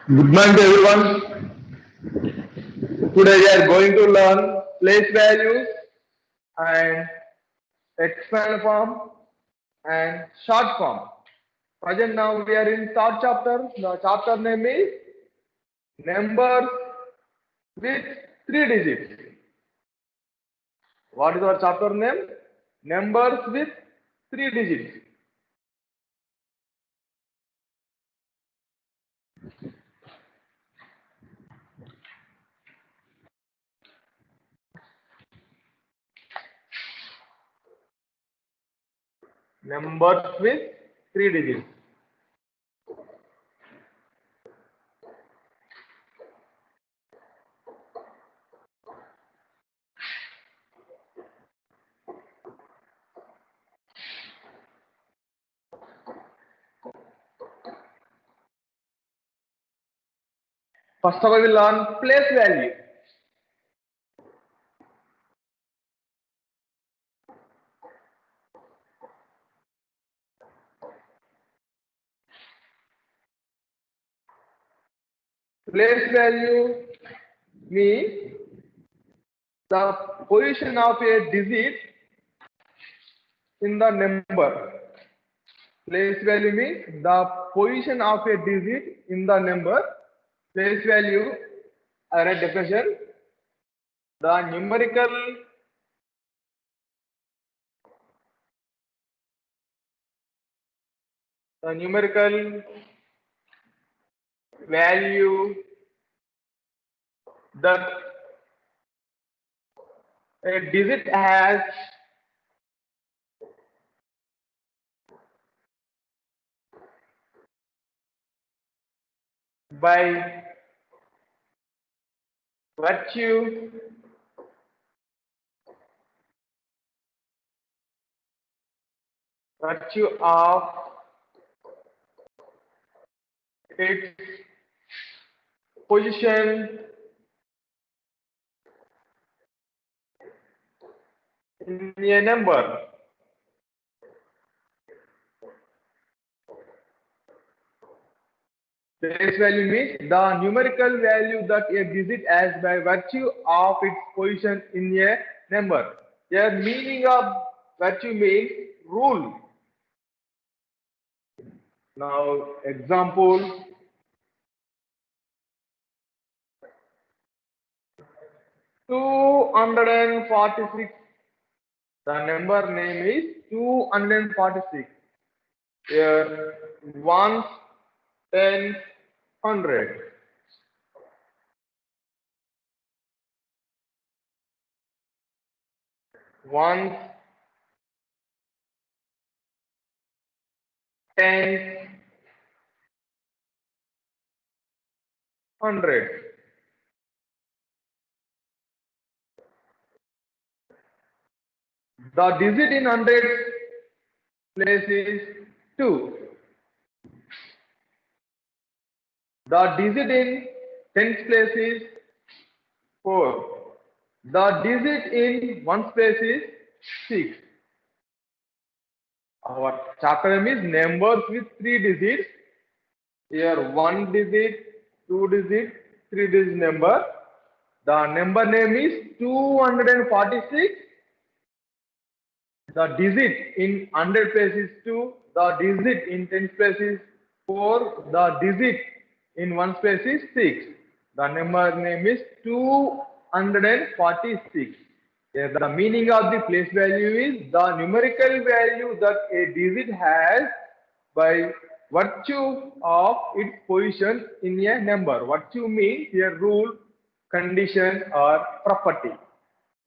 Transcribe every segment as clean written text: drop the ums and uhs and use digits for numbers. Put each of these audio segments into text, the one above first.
Good morning to everyone. Today we are going to learn place values and expand form and short form. Present now we are in third chapter. The chapter name is numbers with three digits. What is our chapter name? Numbers with three digits. Numbers with three digits. First of all, we learn place value. Place value means the position of a digit in the number. Place value means the position of a digit in the number. Place value, I write definition. The numerical value that a digit has by virtue of its position in a number. Place value means the numerical value that a digit has by virtue of its position in a number. The meaning of virtue means rule. Now, example 246. The number name is 246. Here, ones, tens, hundred. Ones, tens, hundred. The digit in hundred place is 2. The digit in tens place is 4. The digit in ones place is 6. Our chapter name is numbers with three digits. Here one digit, two digit, three digit number. The number name is 246. The digit in hundred place is 2. The digit in tens place is 4. The digit in ones place is 6. The number name is 246. Yes, the meaning of the place value is the numerical value that a digit has by virtue of its position in a number. Virtue means a rule, condition, or property.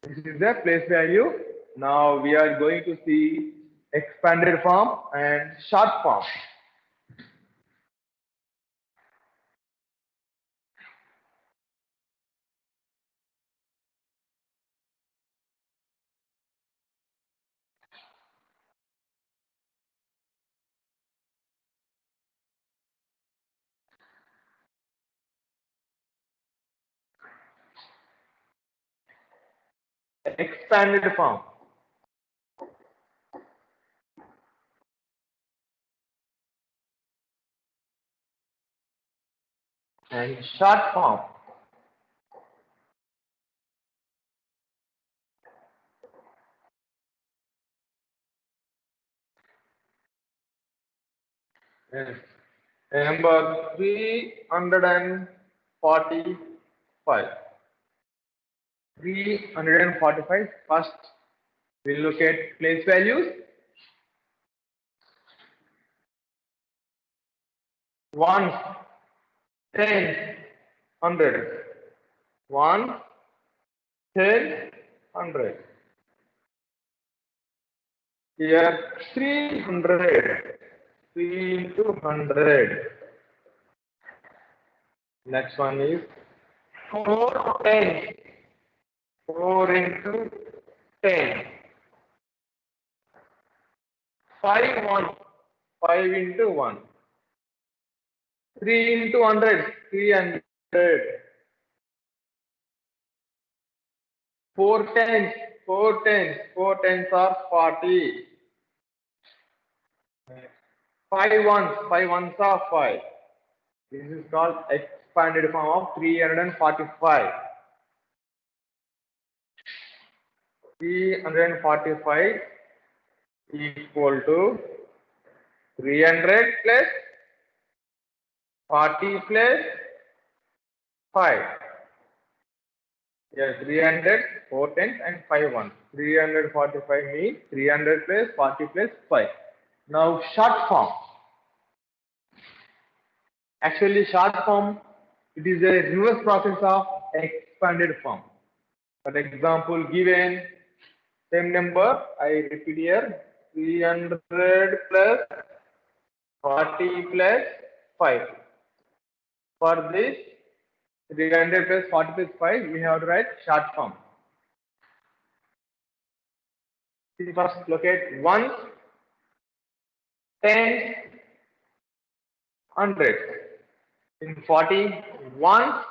This is the place value. Now we are going to see expanded form and short form. Expanded form. and short form. Yes. Number 345. 345. First, we'll look at place values. 1, 10, 100. 1, 10, 100. Here 300. 3 into 100. Next one is 4 10. 4 into 10. 5 1. 5 into 1. 3 into 100. 300. 4 tens. 4 tens. 4 tens are 40. 5 ones. 5 ones are 5. This is called expanded form of 345. 345 equal to 300 plus 40 plus 5. Yes, 300, 4 tens and 5 ones. 345 means 300 plus 40 plus 5. Now short form. Actually short form, it is a reverse process of expanded form. For example, given same number, I repeat here, 300 plus 40 plus 5. For this 300 plus 40 plus 5, we have to write short form. See, first look at 1, 10, 100. In 40, 1,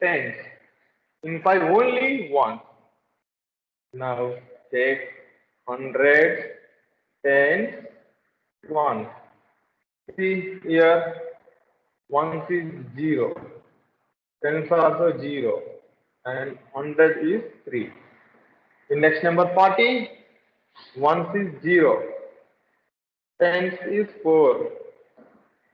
10. In 5, only 1. Now take 100, 10, 1. See here, 1 is 0. 10s are also 0. And 100 is 3. In next number 40, 1 is 0. 10 is 4.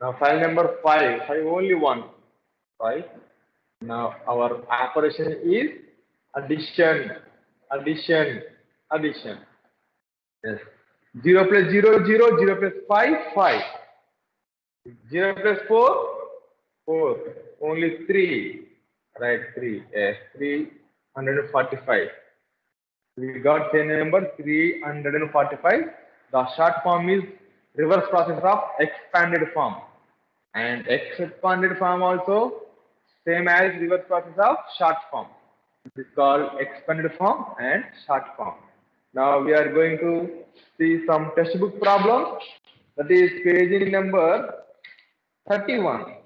Now file number 5. 5 only 1. 5. Now our operation is addition. Addition. Addition. Yes. 0 plus 0, 0. 0 plus 5, 5. 0 plus 4, 4. Only 3. Right, 3. Yes, 345. We got same number 345. The short form is reverse process of expanded form. And expanded form also same as reverse process of short form. It is called expanded form and short form. Now we are going to see some textbook problems. That is page number 31.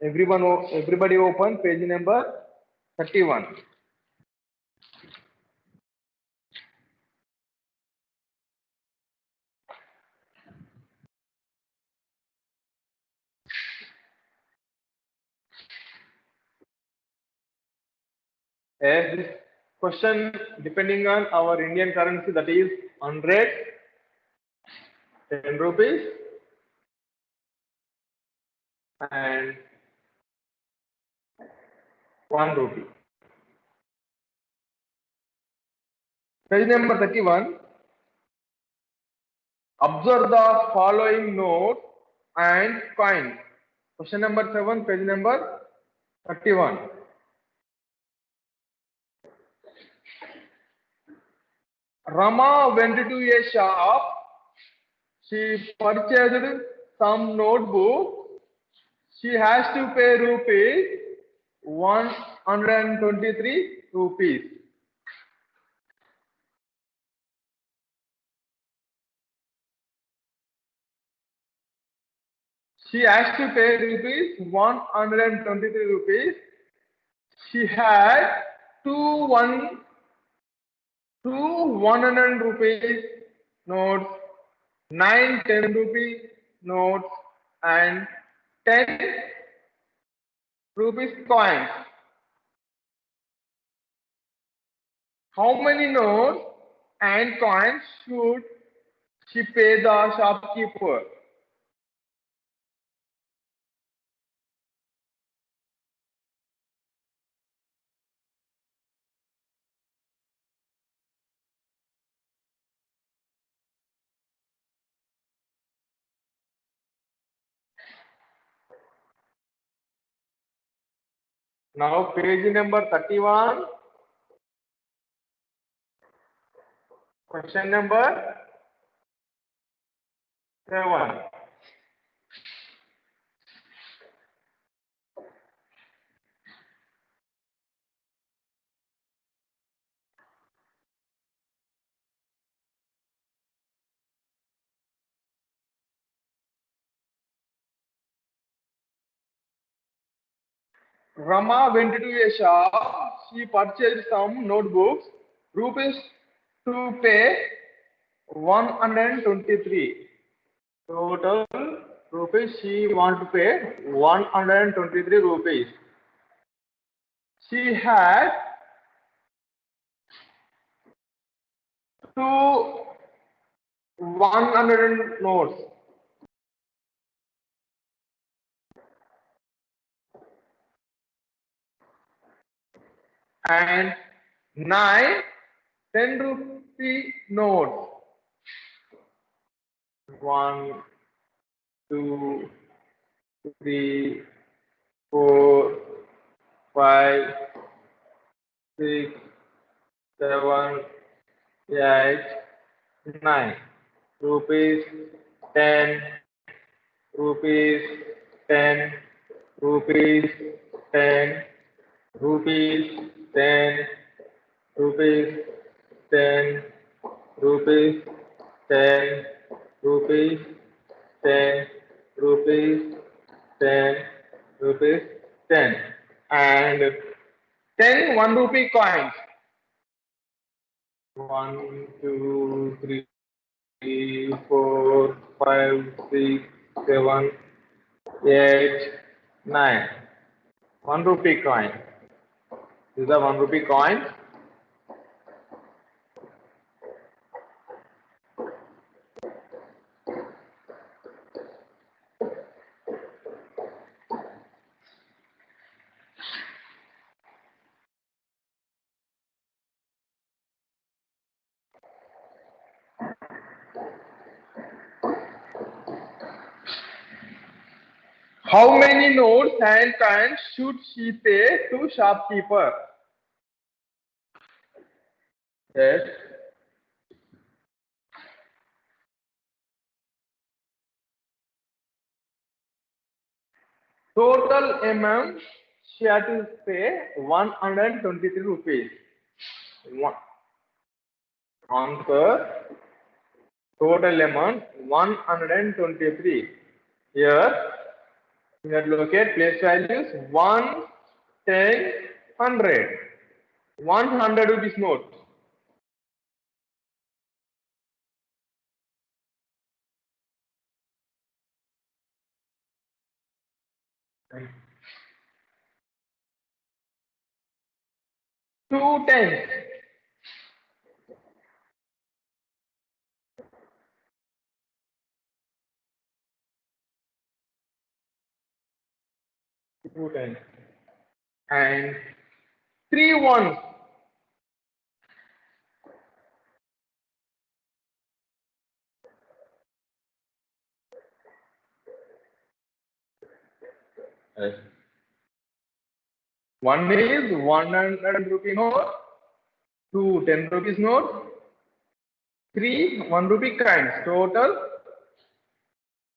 Everybody open page number 31. As this question depending on our Indian currency, that is 100, 10 rupees and 1 rupee. Page number 31. Observe the following note and coin. Question number 7, page number 31. Rama went to a shop. She purchased some notebook. She has to pay rupees 123 rupees. She has to pay rupees 123 rupees. She had two 100 rupees notes, 9 10 rupee notes, and 10 rupees coins. How many notes and coins should she pay the shopkeeper? Now page number 31. Question number 7. Rama went to a shop. She purchased some notebooks. Rupees to pay 123. Total rupees she want to pay 123 rupees. She had two 100 notes and 9 10 rupee notes. 1, 2, 3, 4, 5, 6, 7, 8, 9. Rupees 10, rupees 10, rupees 10, rupees 10, rupees 10, rupees 10, rupees 10, rupees 10, rupees 10, and 10 1 rupee coins. 1, 2, 3, 4, 5, 6, 7, 8, 9. 1 rupee coin. This is a 1 rupee coin. How many notes and coins should she pay to shopkeeper? Yes. Total amount she had to pay 123 rupees. One. Answer. Total amount 123. Here we have to locate place values 1, 10, 100. 100 rupees note. Two tens. Two tens. And three ones. Yes. One is 100 rupee note, two 10 rupees note, three 1 rupee coins. Total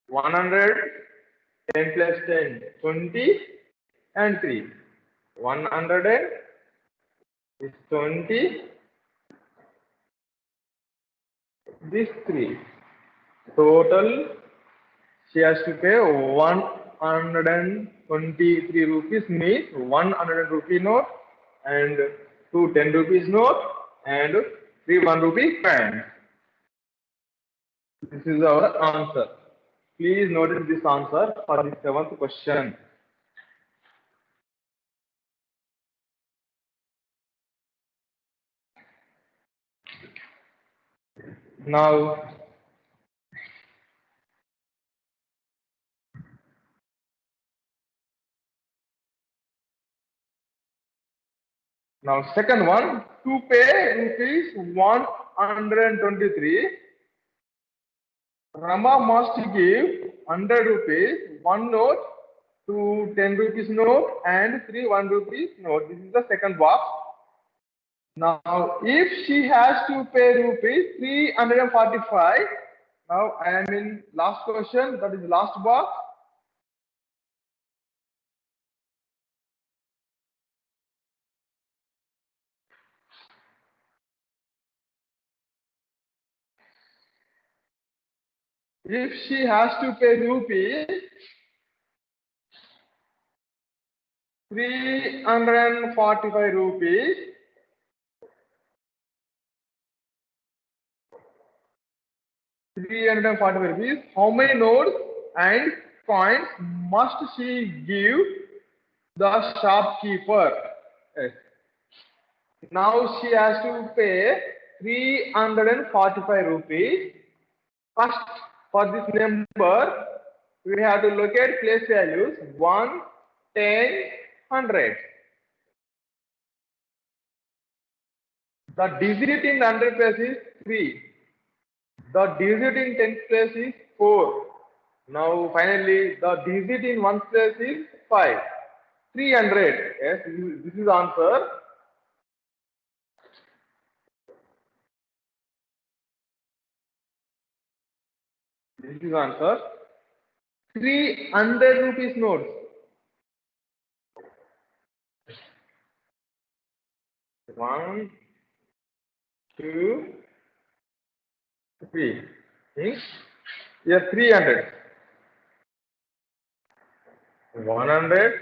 100, 10 plus 10, 20, and 3. 100 is 20, this 3. Total she has to pay 123 rupees, means 100 rupee note and two 10 rupees note and three 1 rupee coins. This is our answer. Please note this answer for the 7th question. Now, second one, to pay rupees 123, Rama must give 100 rupees, one note, two 10 rupees note, and three 1 rupees note. This is the second box. Now, if she has to pay rupees 345, now I am in last question, that is last box. If she has to pay rupees 345 rupees, how many notes and coins must she give the shopkeeper? Yes. Now she has to pay 345 rupees. First, for this number, we have to locate place values 1, 10, 100. The digit in 100 place is 3. The digit in 10th place is 4. Now finally, the digit in 1st place is 5. 300. Yes, this is answer. This is answer. 300 rupees notes. 1, 2, 3. Yes, 300. 100.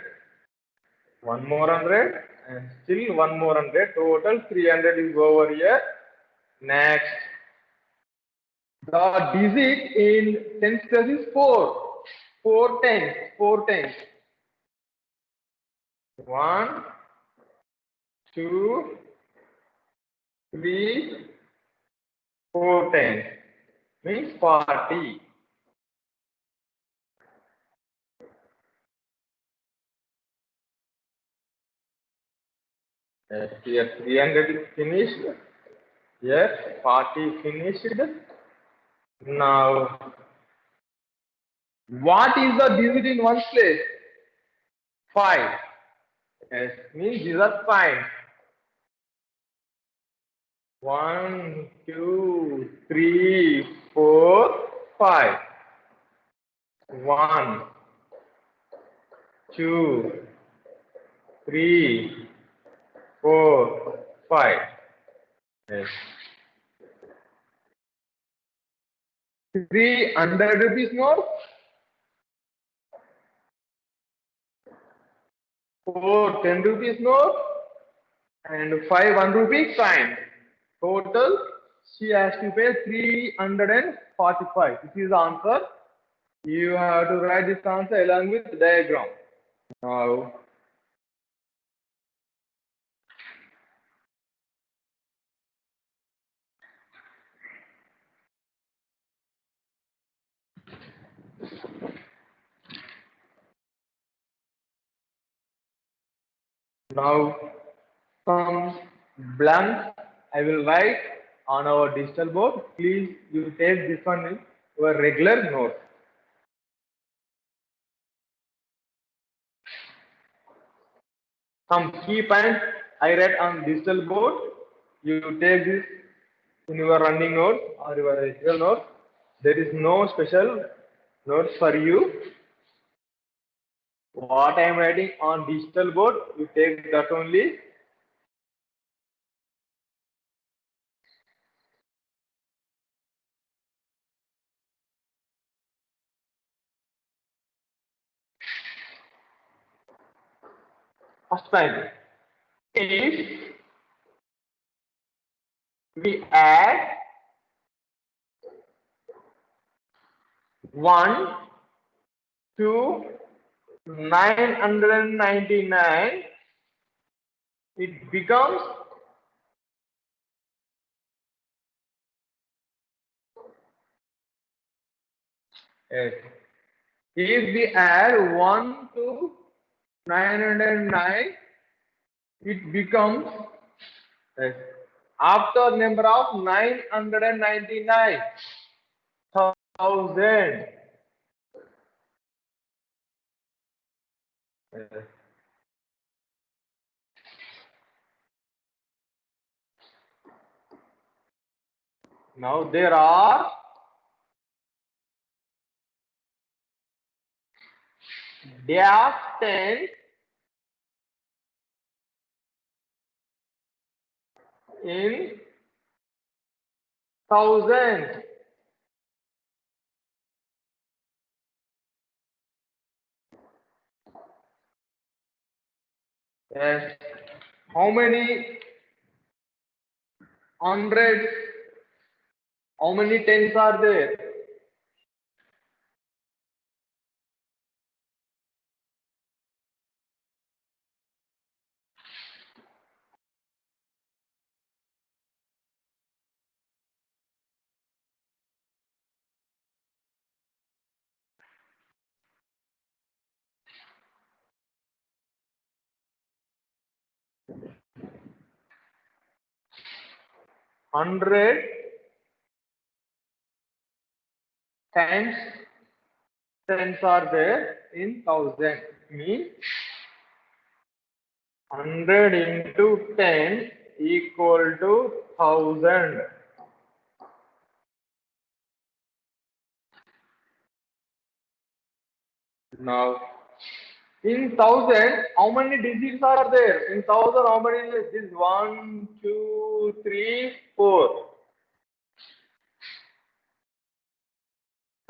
One more 100. And still one more 100. Total 300 is over here. Next. The digit in 10th place is 4. 4 tens. 4 tens. 1, 2, 3, 4 tens. Means 40. Yes, here 300 is finished. Yes, 40 finished. Now, what is the digit in one place? 5. Yes, means these are fine. 1, 2, 3, 4, 5. 1, 2, 3, 4, 5. Yes. 300 rupees note. 4 10 rupees note. And 5 1 rupee coin. Total, she has to pay 345. This is the answer. You have to write this answer along with the diagram. Now some blank I will write on our digital board. Please you take this one in your regular note. Some key points I write on digital board. You take this in your running note or your regular note. There is no special notes for you. What I am writing on digital board, you take that only. First time, if we add 1 to 999, it becomes Yes. If we add 1 to 909, it becomes, yes, after number of 999,000. Yes. Now there are dash 10 in thousand. Yes. How many hundreds? How many tens are there? Hundred times tens are there in thousand. Means 100 into 10 equal to 1000. Now, in thousand, how many digits are there? In thousand, how many digits? One, two, three, four.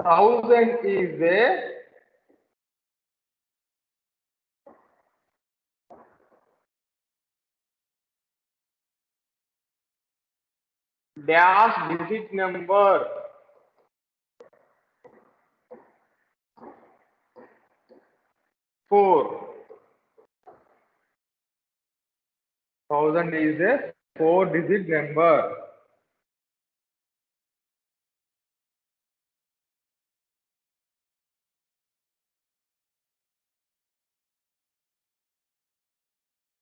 Thousand is a dash digit number. Four. Thousand is a four-digit number.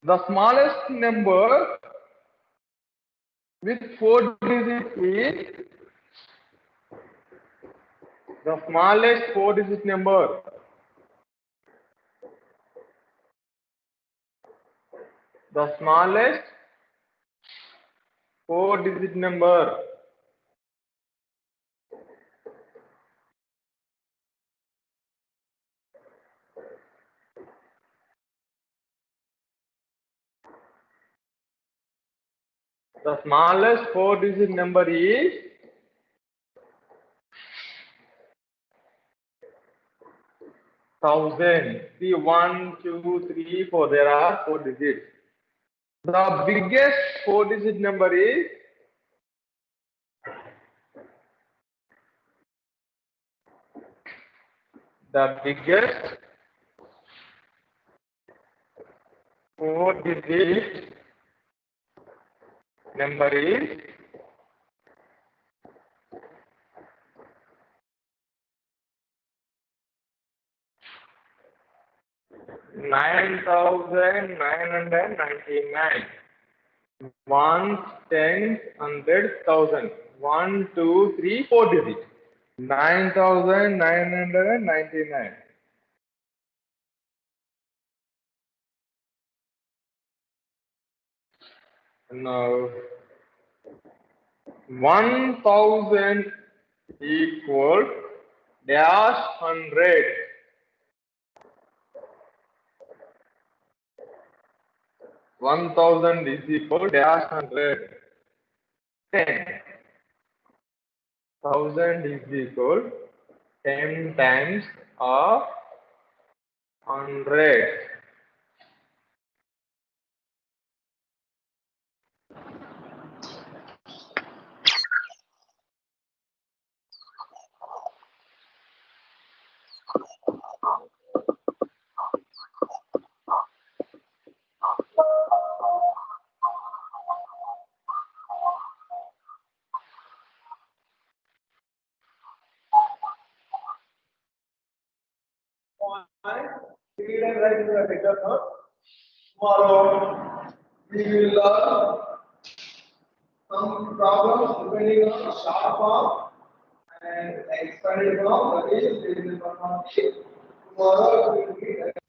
The smallest number with four digits is the smallest four-digit number. The smallest four-digit number. The smallest four-digit number is 1000. See, 1, 2, 3, 4. There are four digits. The biggest four-digit number is the biggest four-digit number is 9999. Ones, tens, hundreds, thousand. 1, 2, 3, four digits. 9999. Now, 1000 equal dash 100. 1000 is equal dash 100. 10. 1000 is equal 10 times of 100. point. Read and write in the paper note. Tomorrow we will learn some problems depending on short form and expanded form. That is, tomorrow we will meet.